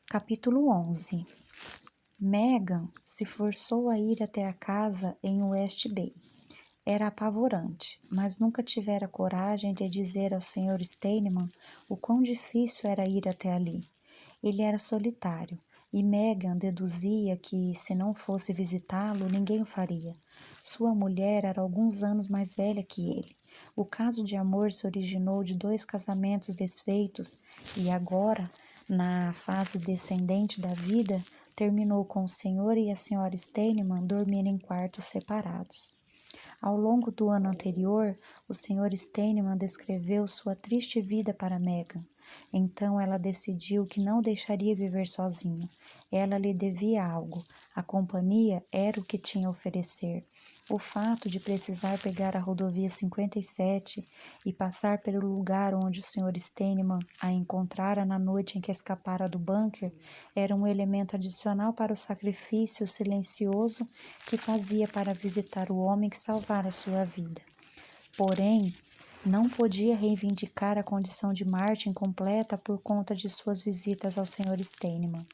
Capítulo 11. Megan se forçou a ir até a casa em West Bay. Era apavorante, mas nunca tivera coragem de dizer ao Sr. Steinman o quão difícil era ir até ali. Ele era solitário, e Megan deduzia que, se não fosse visitá-lo, ninguém o faria. Sua mulher era alguns anos mais velha que ele. O caso de amor se originou de 2 casamentos desfeitos e agora, na fase descendente da vida, terminou com o Sr. e a Sra. Steinman dormindo em quartos separados. Ao longo do ano anterior, o Sr. Steinman descreveu sua triste vida para Megan. Então ela decidiu que não deixaria viver sozinha. Ela lhe devia algo. A companhia era o que tinha a oferecer. O fato de precisar pegar a rodovia 57 e passar pelo lugar onde o Sr. Steinman a encontrara na noite em que escapara do bunker era um elemento adicional para o sacrifício silencioso que fazia para visitar o homem que salvara sua vida. Porém, não podia reivindicar a condição de Martin completa por conta de suas visitas ao Sr. Steinman.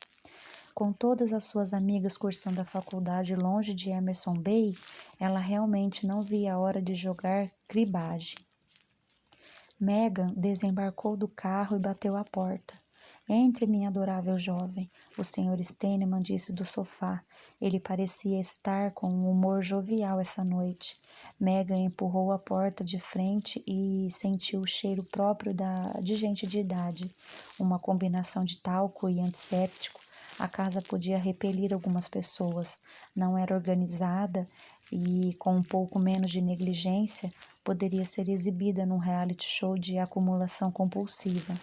Com todas as suas amigas cursando a faculdade longe de Emerson Bay, ela realmente não via a hora de jogar cribagem. Megan desembarcou do carro e bateu à porta. Entre, minha adorável jovem, o Sr. Steinman disse do sofá. Ele parecia estar com um humor jovial essa noite. Megan empurrou a porta de frente e sentiu o cheiro próprio de gente de idade, uma combinação de talco e antisséptico. A casa podia repelir algumas pessoas. Não era organizada e, com um pouco menos de negligência, poderia ser exibida num reality show de acumulação compulsiva.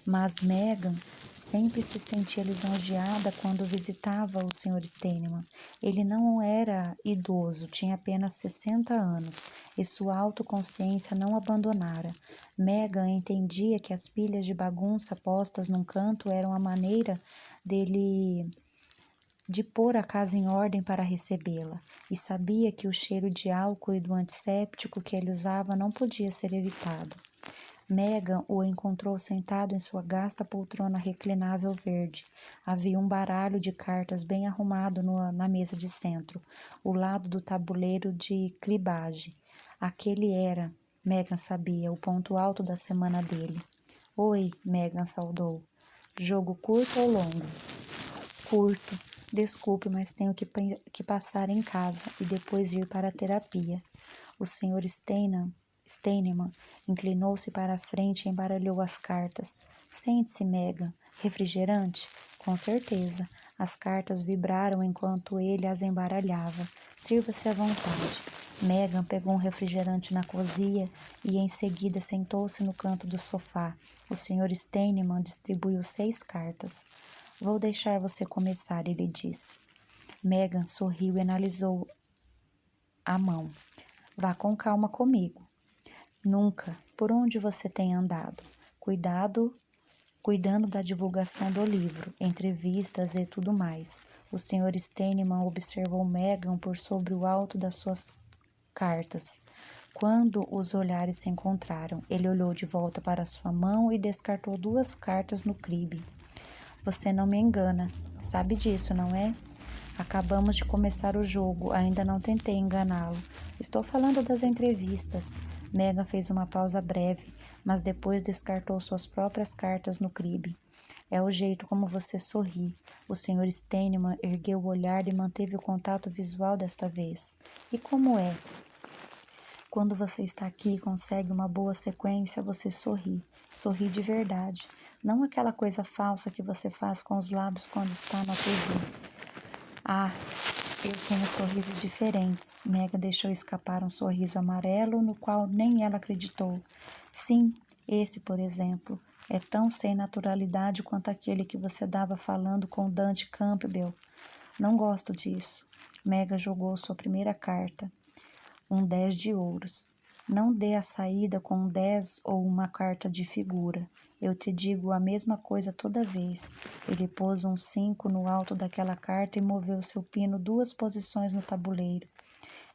Mas Megan sempre se sentia lisonjeada quando visitava o Sr. Steinman. Ele não era idoso, tinha apenas 60 anos e sua autoconsciência não abandonara. Megan entendia que as pilhas de bagunça postas num canto eram a maneira dele de pôr a casa em ordem para recebê-la, e sabia que o cheiro de álcool e do antisséptico que ele usava não podia ser evitado. Megan o encontrou sentado em sua gasta poltrona reclinável verde. Havia um baralho de cartas bem arrumado na mesa de centro, ao lado do tabuleiro de cribagem. Aquele era, Megan sabia, o ponto alto da semana dele. Oi, Megan saudou. Jogo curto ou longo? Curto. Desculpe, mas tenho que passar em casa e depois ir para a terapia. O Sr. Steinman inclinou-se para a frente e embaralhou as cartas. Sente-se, Megan. Refrigerante? Com certeza. As cartas vibraram enquanto ele as embaralhava. Sirva-se à vontade. Megan pegou um refrigerante na cozinha e em seguida sentou-se no canto do sofá. O Sr. Steinman distribuiu 6 cartas. Vou deixar você começar, ele disse. Megan sorriu e analisou a mão. Vá com calma comigo. Nunca. Por onde você tem andado? Cuidando da divulgação do livro, entrevistas e tudo mais. O Sr. Steinman observou Megan por sobre o alto das suas cartas. Quando os olhares se encontraram, ele olhou de volta para sua mão e descartou 2 cartas no cribe. Você não me engana. Sabe disso, não é? Acabamos de começar o jogo, ainda não tentei enganá-lo. Estou falando das entrevistas. Megan fez uma pausa breve, mas depois descartou suas próprias cartas no cribe. É o jeito como você sorri. O Sr. Steinman ergueu o olhar e manteve o contato visual desta vez. E como é? Quando você está aqui e consegue uma boa sequência, você sorri. Sorri de verdade. Não aquela coisa falsa que você faz com os lábios quando está na TV. Ah, eu tenho sorrisos diferentes. Megan deixou escapar um sorriso amarelo no qual nem ela acreditou. Sim, esse, por exemplo, é tão sem naturalidade quanto aquele que você dava falando com Dante Campbell. Não gosto disso. Megan jogou sua primeira carta. Um 10 de ouros. Não dê a saída com um 10 ou uma carta de figura. Eu te digo a mesma coisa toda vez. Ele pôs um 5 no alto daquela carta e moveu seu pino 2 posições no tabuleiro.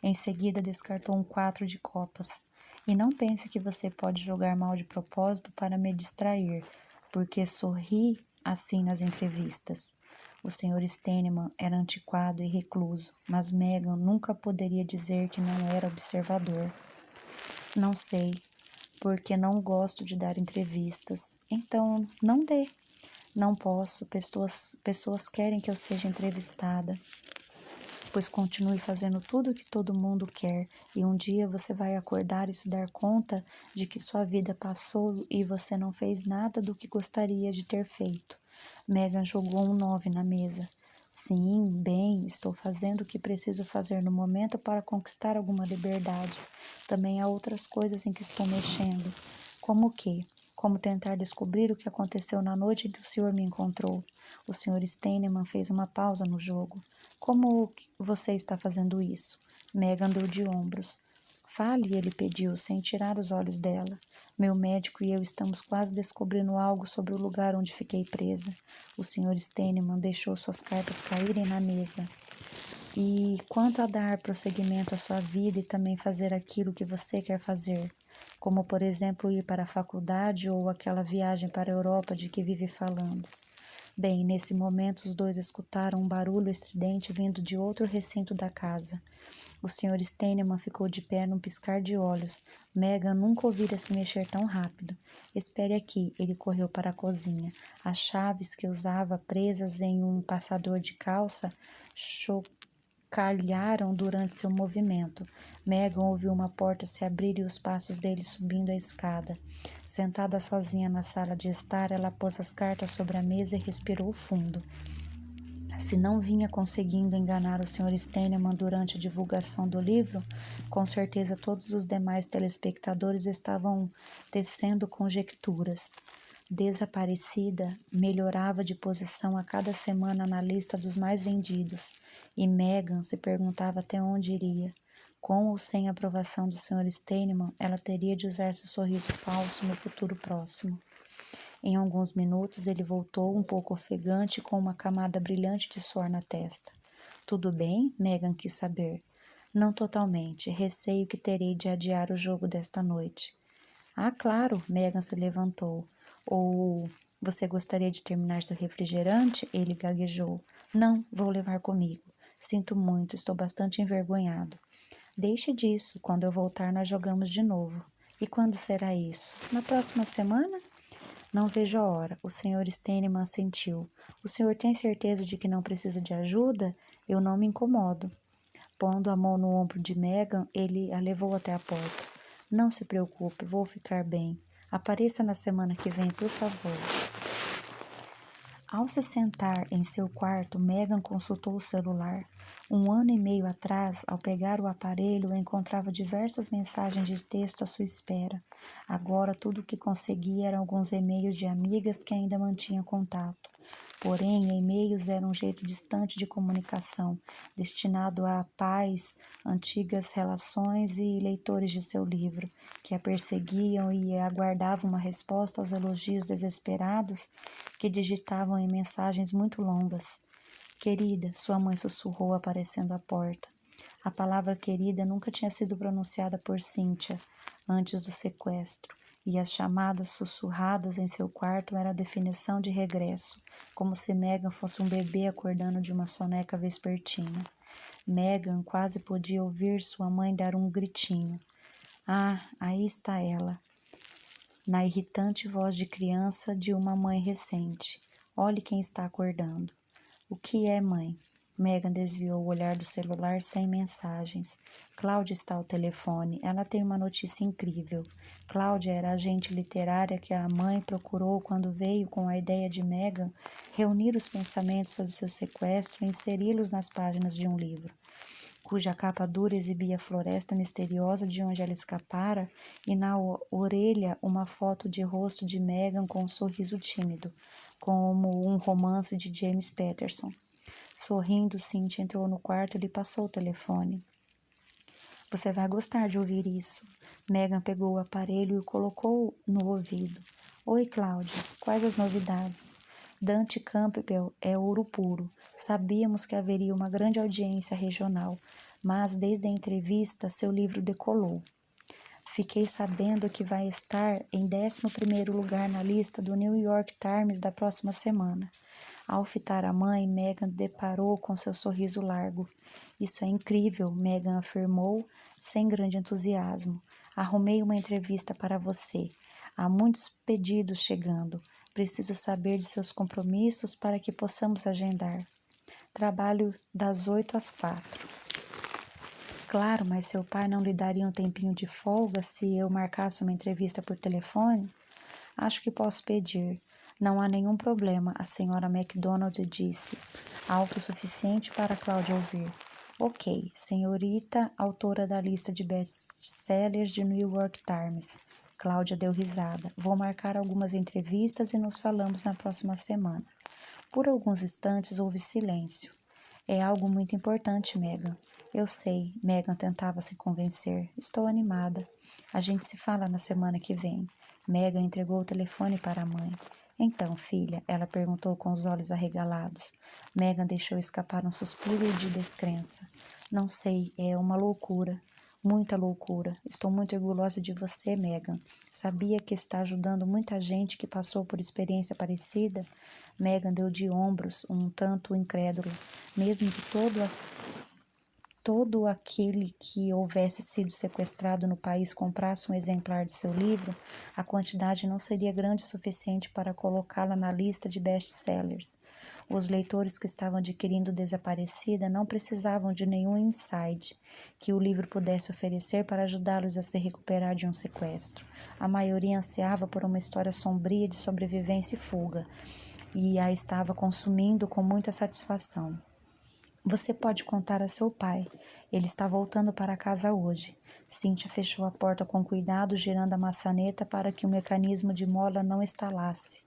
Em seguida, descartou um 4 de copas. E não pense que você pode jogar mal de propósito para me distrair, porque sorri assim nas entrevistas. O Sr. Steinemann era antiquado e recluso, mas Meghan nunca poderia dizer que não era observador. Não sei, porque não gosto de dar entrevistas. Então, não dê. Não posso, pessoas querem que eu seja entrevistada. Pois continue fazendo tudo o que todo mundo quer, e um dia você vai acordar e se dar conta de que sua vida passou e você não fez nada do que gostaria de ter feito. Meghan jogou um 9 na mesa. Sim, bem, estou fazendo o que preciso fazer no momento para conquistar alguma liberdade. Também há outras coisas em que estou mexendo. Como o quê? Como tentar descobrir o que aconteceu na noite em que o senhor me encontrou. O Sr. Steinemann fez uma pausa no jogo. Como você está fazendo isso? Meghan deu de ombros. Fale, ele pediu, sem tirar os olhos dela. Meu médico e eu estamos quase descobrindo algo sobre o lugar onde fiquei presa. O Sr. Steinemann deixou suas cartas caírem na mesa. E quanto a dar prosseguimento à sua vida e também fazer aquilo que você quer fazer, como por exemplo ir para a faculdade ou aquela viagem para a Europa de que vive falando. Bem, nesse momento os dois escutaram um barulho estridente vindo de outro recinto da casa. O Sr. Steinemann ficou de pé num piscar de olhos. Meghan nunca ouvira se mexer tão rápido. Espere aqui, ele correu para a cozinha. As chaves que usava presas em um passador de calça chocalharam durante seu movimento. Meghan ouviu uma porta se abrir e os passos dele subindo a escada. Sentada sozinha na sala de estar, ela pôs as cartas sobre a mesa e respirou fundo. Se não vinha conseguindo enganar o Sr. Steinemann durante a divulgação do livro, com certeza todos os demais telespectadores estavam tecendo conjecturas. Desaparecida, melhorava de posição a cada semana na lista dos mais vendidos, e Meghan se perguntava até onde iria. Com ou sem a aprovação do Sr. Steinemann, ela teria de usar seu sorriso falso no futuro próximo. Em alguns minutos ele voltou, um pouco ofegante, com uma camada brilhante de suor na testa. Tudo bem? Meghan quis saber. Não totalmente. Receio que terei de adiar o jogo desta noite. Ah, claro, Meghan se levantou. Ou você gostaria de terminar seu refrigerante? Ele gaguejou. Não, vou levar comigo. Sinto muito, estou bastante envergonhado. Deixe disso, quando eu voltar nós jogamos de novo. E quando será isso? Na próxima semana? Não vejo a hora. O Sr. Steinemann assentiu. O senhor tem certeza de que não precisa de ajuda? Eu não me incomodo. Pondo a mão no ombro de Meghan, ele a levou até a porta. Não se preocupe, vou ficar bem. Apareça na semana que vem, por favor. Ao se sentar em seu quarto, Meghan consultou o celular. 1 ano e meio atrás, ao pegar o aparelho, encontrava diversas mensagens de texto à sua espera. Agora, tudo o que conseguia eram alguns e-mails de amigas que ainda mantinha contato. Porém, e-mails eram um jeito distante de comunicação, destinado a pais, antigas relações e leitores de seu livro, que a perseguiam e aguardavam uma resposta aos elogios desesperados que digitavam em mensagens muito longas. Querida, sua mãe sussurrou aparecendo à porta. A palavra querida nunca tinha sido pronunciada por Cynthia antes do sequestro, e as chamadas sussurradas em seu quarto eram a definição de regresso, como se Meghan fosse um bebê acordando de uma soneca vespertina. Meghan quase podia ouvir sua mãe dar um gritinho. Ah, aí está ela, na irritante voz de criança de uma mãe recente. Olhe quem está acordando. O que é, mãe? Meghan desviou o olhar do celular sem mensagens. Cláudia está ao telefone. Ela tem uma notícia incrível. Cláudia era a agente literária que a mãe procurou quando veio com a ideia de Meghan reunir os pensamentos sobre seu sequestro e inseri-los nas páginas de um livro, cuja capa dura exibia a floresta misteriosa de onde ela escapara e na orelha uma foto de rosto de Meghan com um sorriso tímido, como um romance de James Patterson. Sorrindo, Cynthia entrou no quarto e lhe passou o telefone. Você vai gostar de ouvir isso. Meghan pegou o aparelho e o colocou no ouvido. Oi, Cláudia. Quais as novidades? Dante Campbell é ouro puro. Sabíamos que haveria uma grande audiência regional, mas desde a entrevista seu livro decolou. Fiquei sabendo que vai estar em 11º lugar na lista do New York Times da próxima semana. Ao fitar a mãe, Megan deparou com seu sorriso largo. Isso é incrível, Megan afirmou, sem grande entusiasmo. Arrumei uma entrevista para você. Há muitos pedidos chegando. Preciso saber de seus compromissos para que possamos agendar. Trabalho das 8 às 4. Claro, mas seu pai não lhe daria um tempinho de folga se eu marcasse uma entrevista por telefone? Acho que posso pedir. Não há nenhum problema, a senhora MacDonald disse, alto o suficiente para Cláudia ouvir. Ok, senhorita, autora da lista de best-sellers de New York Times. Cláudia deu risada. Vou marcar algumas entrevistas e nos falamos na próxima semana. Por alguns instantes houve silêncio. É algo muito importante, Megan. Eu sei, Megan tentava se convencer. Estou animada. A gente se fala na semana que vem. Megan entregou o telefone para a mãe. Então, filha, ela perguntou com os olhos arregalados. Megan deixou escapar um suspiro de descrença. Não sei, é uma loucura. Muita loucura. Estou muito orgulhosa de você, Megan. Sabia que está ajudando muita gente que passou por experiência parecida? Megan deu de ombros, um tanto incrédula. Mesmo que todo aquele que houvesse sido sequestrado no país comprasse um exemplar de seu livro, a quantidade não seria grande o suficiente para colocá-la na lista de best-sellers. Os leitores que estavam adquirindo Desaparecida não precisavam de nenhum insight que o livro pudesse oferecer para ajudá-los a se recuperar de um sequestro. A maioria ansiava por uma história sombria de sobrevivência e fuga, e a estava consumindo com muita satisfação. Você pode contar a seu pai. Ele está voltando para casa hoje. Cíntia fechou a porta com cuidado, girando a maçaneta para que o mecanismo de mola não estalasse.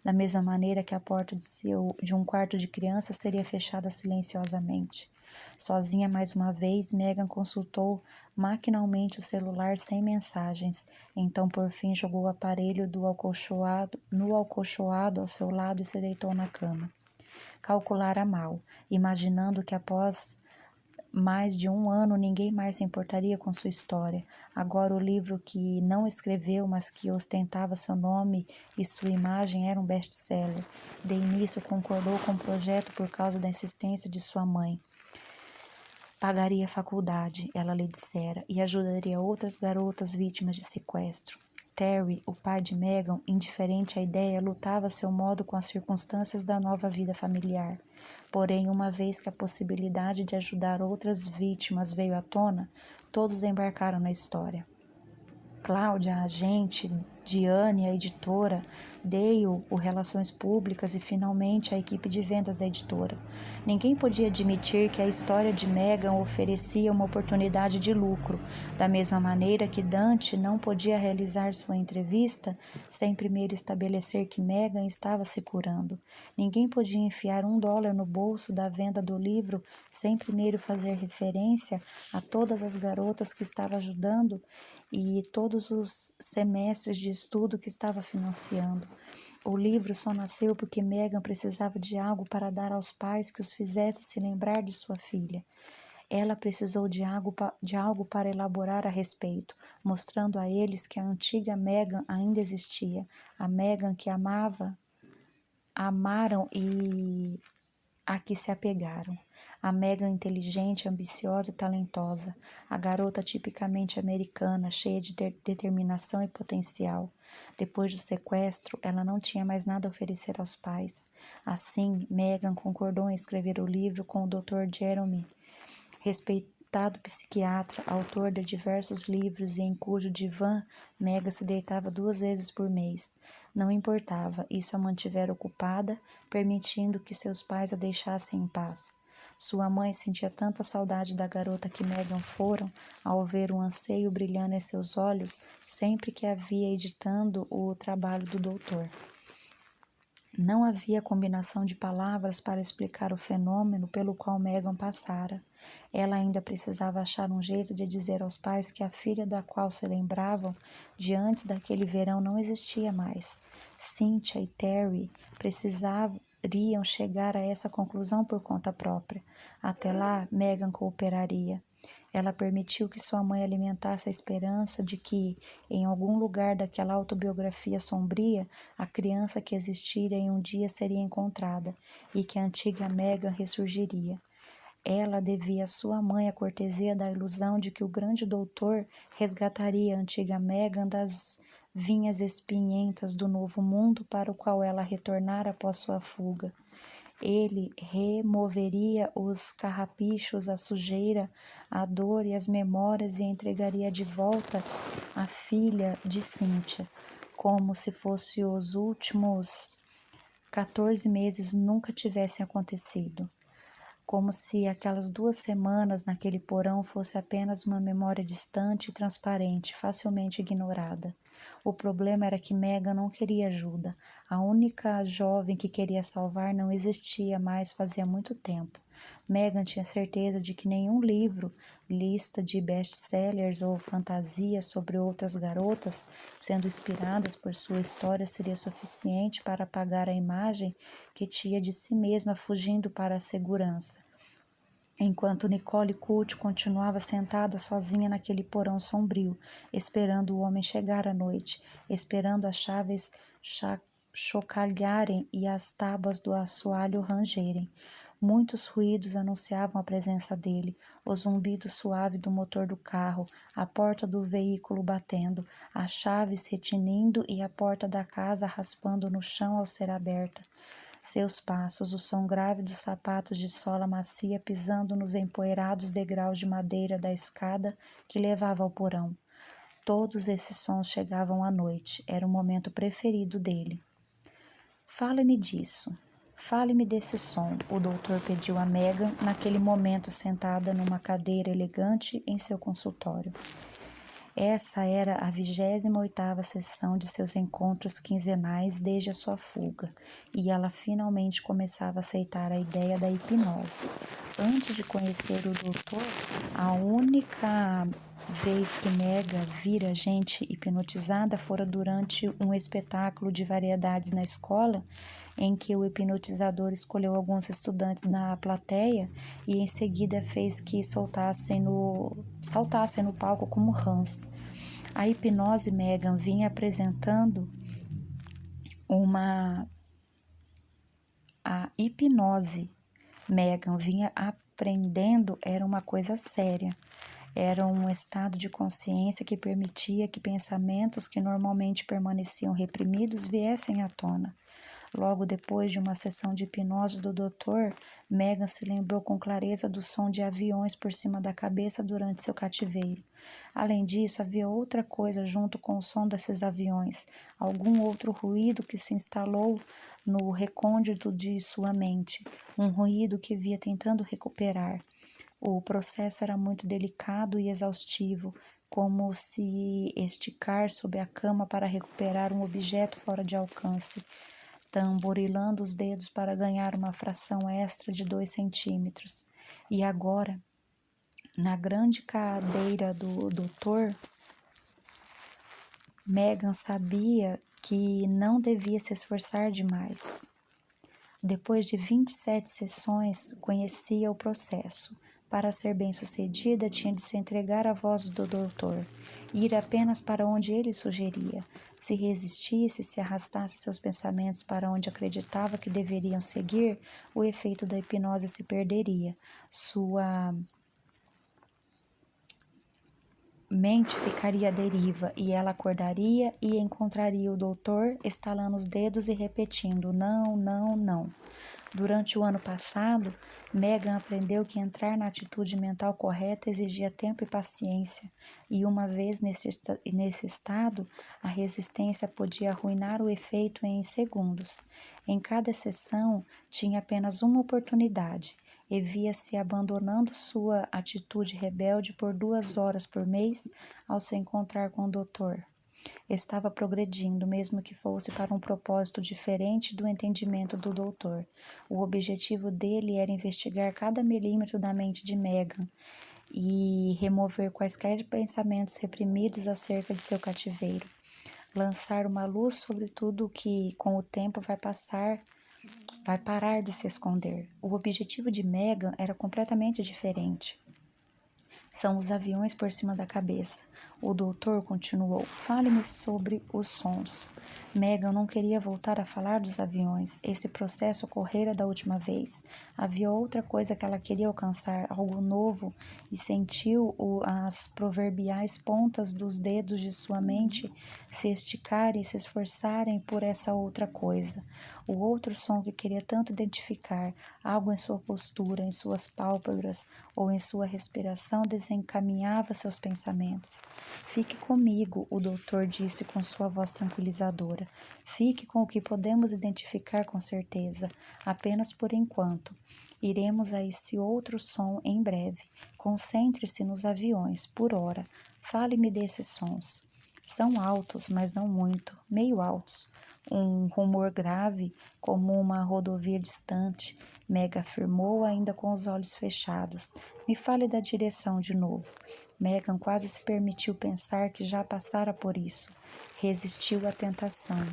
Da mesma maneira que a porta de um quarto de criança seria fechada silenciosamente. Sozinha mais uma vez, Megan consultou maquinalmente o celular sem mensagens. Então, por fim, jogou o aparelho no acolchoado ao seu lado e se deitou na cama. Calculara mal, imaginando que após mais de 1 ano ninguém mais se importaria com sua história. Agora o livro que não escreveu, mas que ostentava seu nome e sua imagem era um best-seller. De início concordou com o projeto por causa da insistência de sua mãe. Pagaria a faculdade, ela lhe dissera, e ajudaria outras garotas vítimas de sequestro. Terry, o pai de Megan, indiferente à ideia, lutava a seu modo com as circunstâncias da nova vida familiar. Porém, uma vez que a possibilidade de ajudar outras vítimas veio à tona, todos embarcaram na história. Cláudia, a agente, Diane, a editora, Dale, o Relações Públicas e, finalmente, a equipe de vendas da editora. Ninguém podia admitir que a história de Megan oferecia uma oportunidade de lucro, da mesma maneira que Dante não podia realizar sua entrevista sem primeiro estabelecer que Megan estava se curando. Ninguém podia enfiar $1 no bolso da venda do livro sem primeiro fazer referência a todas as garotas que estava ajudando e todos os semestres de estudo que estava financiando. O livro só nasceu porque Megan precisava de algo para dar aos pais que os fizesse se lembrar de sua filha. Ela precisou de algo para elaborar a respeito, mostrando a eles que a antiga Megan ainda existia, a Megan que amaram e a que se apegaram. A Megan inteligente, ambiciosa e talentosa, a garota tipicamente americana, cheia de determinação e potencial. Depois do sequestro, ela não tinha mais nada a oferecer aos pais. Assim, Megan concordou em escrever o livro com o Dr. Jeremy, respeitado psiquiatra, autor de diversos livros e em cujo divã Megan se deitava 2 vezes por mês. Não importava, isso a mantivera ocupada, permitindo que seus pais a deixassem em paz. Sua mãe sentia tanta saudade da garota que Megan foram, ao ver o anseio brilhando em seus olhos, sempre que a via editando o trabalho do doutor. Não havia combinação de palavras para explicar o fenômeno pelo qual Megan passara. Ela ainda precisava achar um jeito de dizer aos pais que a filha da qual se lembravam de antes daquele verão não existia mais. Cynthia e Terry precisariam chegar a essa conclusão por conta própria. Até lá, Megan cooperaria. Ela permitiu que sua mãe alimentasse a esperança de que, em algum lugar daquela autobiografia sombria, a criança que existira em um dia seria encontrada e que a antiga Megan ressurgiria. Ela devia à sua mãe a cortesia da ilusão de que o grande doutor resgataria a antiga Megan das vinhas espinhentas do novo mundo para o qual ela retornara após sua fuga. Ele removeria os carrapichos, a sujeira, a dor e as memórias e entregaria de volta a filha de Cíntia, como se fosse os últimos 14 meses nunca tivessem acontecido. Como se aquelas 2 semanas naquele porão fosse apenas uma memória distante e transparente, facilmente ignorada. O problema era que Megan não queria ajuda. A única jovem que queria salvar não existia mais fazia muito tempo. Megan tinha certeza de que nenhum livro, lista de best-sellers ou fantasias sobre outras garotas sendo inspiradas por sua história seria suficiente para apagar a imagem que tinha de si mesma fugindo para a segurança. Enquanto Nicole Cult continuava sentada sozinha naquele porão sombrio, esperando o homem chegar à noite, esperando as chaves chocalharem e as tábuas do assoalho rangerem. Muitos ruídos anunciavam a presença dele, o zumbido suave do motor do carro, a porta do veículo batendo, as chaves retinindo e a porta da casa raspando no chão ao ser aberta. Seus passos, o som grave dos sapatos de sola macia pisando nos empoeirados degraus de madeira da escada que levava ao porão. Todos esses sons chegavam à noite, era o momento preferido dele. Fale-me disso. Fale-me desse som, o doutor pediu a Megan naquele momento sentada numa cadeira elegante em seu consultório. Essa era a 28ª sessão de seus encontros quinzenais desde a sua fuga, e ela finalmente começava a aceitar a ideia da hipnose. Antes de conhecer o doutor, a única vez que Megan vira gente hipnotizada fora durante um espetáculo de variedades na escola, em que o hipnotizador escolheu alguns estudantes na plateia e em seguida fez que saltassem no palco como rãs. A hipnose Megan vinha apresentando A hipnose Megan vinha aprendendo era uma coisa séria. Era um estado de consciência que permitia que pensamentos que normalmente permaneciam reprimidos viessem à tona. Logo depois de uma sessão de hipnose do doutor, Megan se lembrou com clareza do som de aviões por cima da cabeça durante seu cativeiro. Além disso, havia outra coisa junto com o som desses aviões, algum outro ruído que se instalou no recôndito de sua mente, um ruído que via tentando recuperar. O processo era muito delicado e exaustivo, como se esticar sob a cama para recuperar um objeto fora de alcance, tamborilando os dedos para ganhar uma fração extra de 2 centímetros. E agora, na grande cadeira do doutor, Megan sabia que não devia se esforçar demais. Depois de 27 sessões, conhecia o processo. Para ser bem-sucedida, tinha de se entregar à voz do doutor, ir apenas para onde ele sugeria. Se resistisse, se arrastasse seus pensamentos para onde acreditava que deveriam seguir, o efeito da hipnose se perderia. Sua mente ficaria à deriva e ela acordaria e encontraria o doutor estalando os dedos e repetindo não, não, não. Durante o ano passado, Megan aprendeu que entrar na atitude mental correta exigia tempo e paciência, e uma vez nesse estado, a resistência podia arruinar o efeito em segundos. Em cada sessão, tinha apenas uma oportunidade, e via-se abandonando sua atitude rebelde por 2 horas por mês ao se encontrar com o doutor. Estava progredindo, mesmo que fosse para um propósito diferente do entendimento do doutor. O objetivo dele era investigar cada milímetro da mente de Megan e remover quaisquer pensamentos reprimidos acerca de seu cativeiro. Lançar uma luz sobre tudo que, com o tempo, vai parar de se esconder. O objetivo de Megan era completamente diferente. São os aviões por cima da cabeça. O doutor continuou. Fale-me sobre os sons. Megan não queria voltar a falar dos aviões. Esse processo ocorrera da última vez. Havia outra coisa que ela queria alcançar, algo novo, e sentiu as proverbiais pontas dos dedos de sua mente se esticarem e se esforçarem por essa outra coisa. O outro som que queria tanto identificar, algo em sua postura, em suas pálpebras ou em sua respiração desencaminhava seus pensamentos. Fique comigo, o doutor disse com sua voz tranquilizadora. Fique com o que podemos identificar com certeza, apenas por enquanto. Iremos a esse outro som em breve. Concentre-se nos aviões, por hora. Fale-me desses sons. São altos, mas não muito, meio altos. Um rumor grave, como uma rodovia distante. Meg afirmou, ainda com os olhos fechados. Me fale da direção de novo. Megan quase se permitiu pensar que já passara por isso. Resistiu à tentação.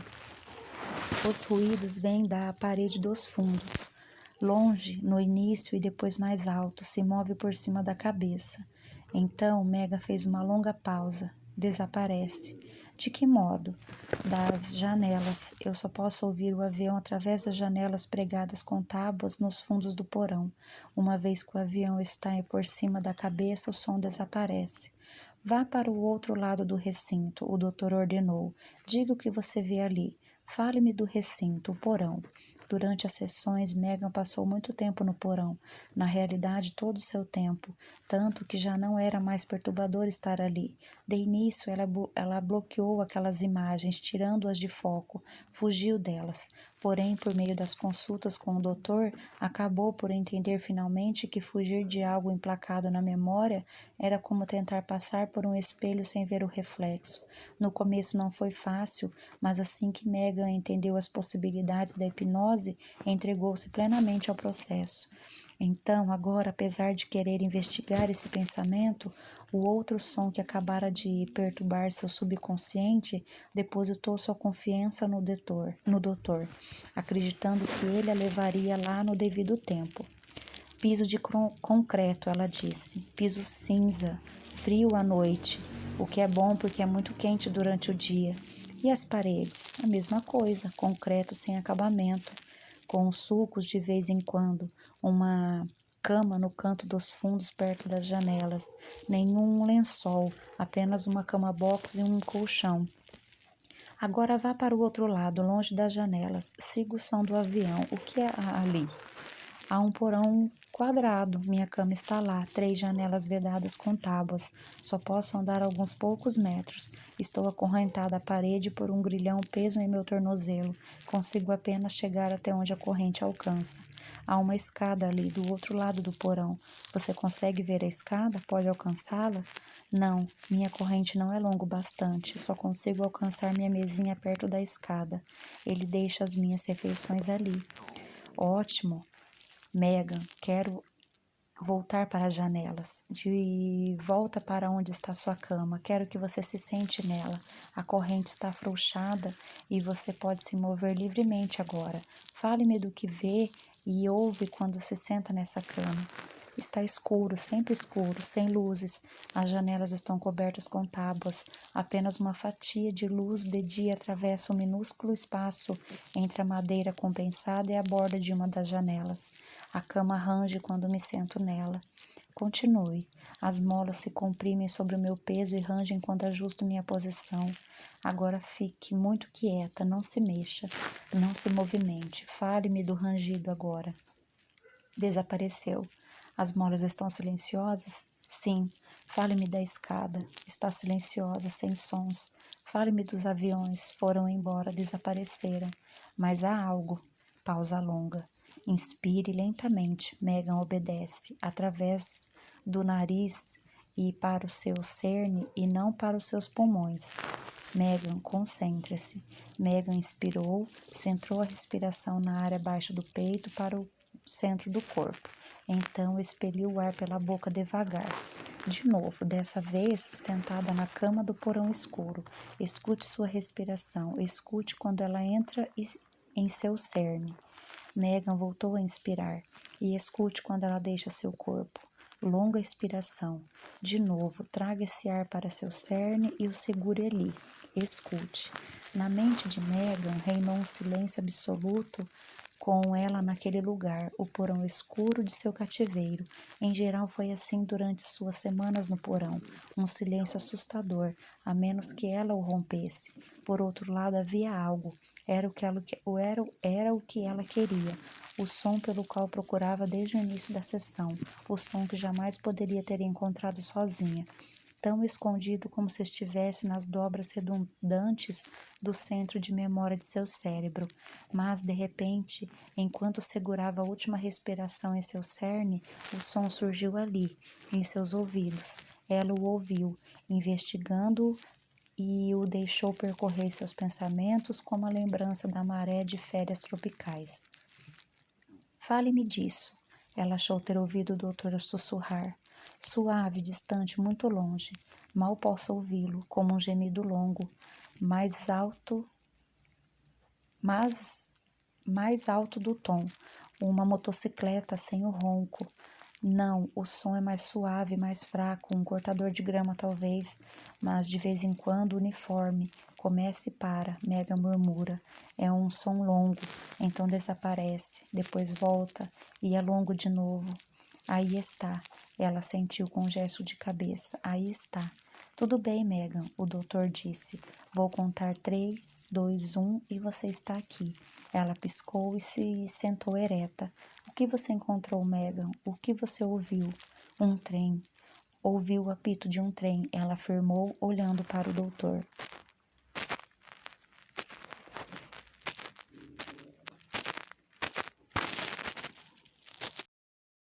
Os ruídos vêm da parede dos fundos. Longe, no início e depois mais alto, se move por cima da cabeça. Então, Megan fez uma longa pausa. Desaparece. De que modo? Das janelas. Eu só posso ouvir o avião através das janelas pregadas com tábuas nos fundos do porão. Uma vez que o avião está por cima da cabeça, o som desaparece. Vá para o outro lado do recinto, o doutor ordenou. Diga o que você vê ali. Fale-me do recinto, o porão. Durante as sessões, Megan passou muito tempo no porão, na realidade todo o seu tempo, tanto que já não era mais perturbador estar ali. De início, ela bloqueou aquelas imagens, tirando-as de foco, fugiu delas. Porém, por meio das consultas com o doutor, acabou por entender finalmente que fugir de algo emplacado na memória era como tentar passar por um espelho sem ver o reflexo. No começo não foi fácil, mas assim que Megan entendeu as possibilidades da hipnose, entregou-se plenamente ao processo. Então, agora, apesar de querer investigar esse pensamento, o outro som que acabara de perturbar seu subconsciente depositou sua confiança no doutor, acreditando que ele a levaria lá no devido tempo. Piso de concreto, ela disse. Piso cinza, frio à noite, o que é bom porque é muito quente durante o dia. E as paredes? A mesma coisa, concreto sem acabamento, com sulcos de vez em quando, uma cama no canto dos fundos perto das janelas, nenhum lençol, apenas uma cama box e um colchão. Agora vá para o outro lado, longe das janelas. Siga o som do avião. O que há ali? Há um porão quadrado. Minha cama está lá, 3 janelas vedadas com tábuas. Só posso andar alguns poucos metros. Estou acorrentada à parede por um grilhão preso em meu tornozelo. Consigo apenas chegar até onde a corrente alcança. Há uma escada ali, do outro lado do porão. Você consegue ver a escada? Pode alcançá-la? Não, minha corrente não é longa o bastante. Só consigo alcançar minha mesinha perto da escada. Ele deixa as minhas refeições ali. Ótimo. Megan, quero voltar para as janelas. De volta para onde está sua cama. Quero que você se sente nela. A corrente está afrouxada e você pode se mover livremente agora. Fale-me do que vê e ouve quando se senta nessa cama. Está escuro, sempre escuro, sem luzes. As janelas estão cobertas com tábuas. Apenas uma fatia de luz de dia atravessa o minúsculo espaço entre a madeira compensada e a borda de uma das janelas. A cama range quando me sento nela. Continue. As molas se comprimem sobre o meu peso e rangem quando ajusto minha posição. Agora fique muito quieta, não se mexa, não se movimente. Fale-me do rangido agora. Desapareceu. As molas estão silenciosas? Sim. Fale-me da escada. Está silenciosa, sem sons. Fale-me dos aviões. Foram embora, desapareceram. Mas há algo. Pausa longa. Inspire lentamente. Megan obedece. Através do nariz e para o seu cerne e não para os seus pulmões. Megan, concentre-se. Megan inspirou, centrou a respiração na área abaixo do peito para o centro do corpo. Então expeliu o ar pela boca devagar. De novo, dessa vez sentada na cama do porão escuro. Escute sua respiração. Escute quando ela entra em seu cerne. Megan voltou a inspirar. E escute quando ela deixa seu corpo. Longa expiração. De novo, traga esse ar para seu cerne e o segure ali. Escute. Na mente de Megan reinou um silêncio absoluto com ela naquele lugar, o porão escuro de seu cativeiro. Em geral foi assim durante suas semanas no porão, um silêncio assustador, a menos que ela o rompesse. Por outro lado, havia algo. Era o que ela queria, o som pelo qual procurava desde o início da sessão, o som que jamais poderia ter encontrado sozinha, tão escondido como se estivesse nas dobras redundantes do centro de memória de seu cérebro. Mas, de repente, enquanto segurava a última respiração em seu cerne, o som surgiu ali, em seus ouvidos. Ela o ouviu, investigando-o, e o deixou percorrer seus pensamentos como a lembrança da maré de férias tropicais. Fale-me disso. Ela achou ter ouvido o doutor sussurrar. Suave, distante, muito longe. Mal posso ouvi-lo, como um gemido longo, mais alto, mais alto do tom. Uma motocicleta sem o ronco. Não, o som é mais suave, mais fraco, um cortador de grama talvez, mas de vez em quando uniforme. Começa e para, Megan murmura. É um som longo, então desaparece, depois volta e é longo de novo. Aí está, ela sentiu com um gesto de cabeça. Aí está. Tudo bem, Megan, o doutor disse. Vou contar 3, 2, 1 e você está aqui. Ela piscou e se sentou ereta. O que você encontrou, Megan? O que você ouviu? Um trem. Ouviu o apito de um trem, ela afirmou, olhando para o doutor.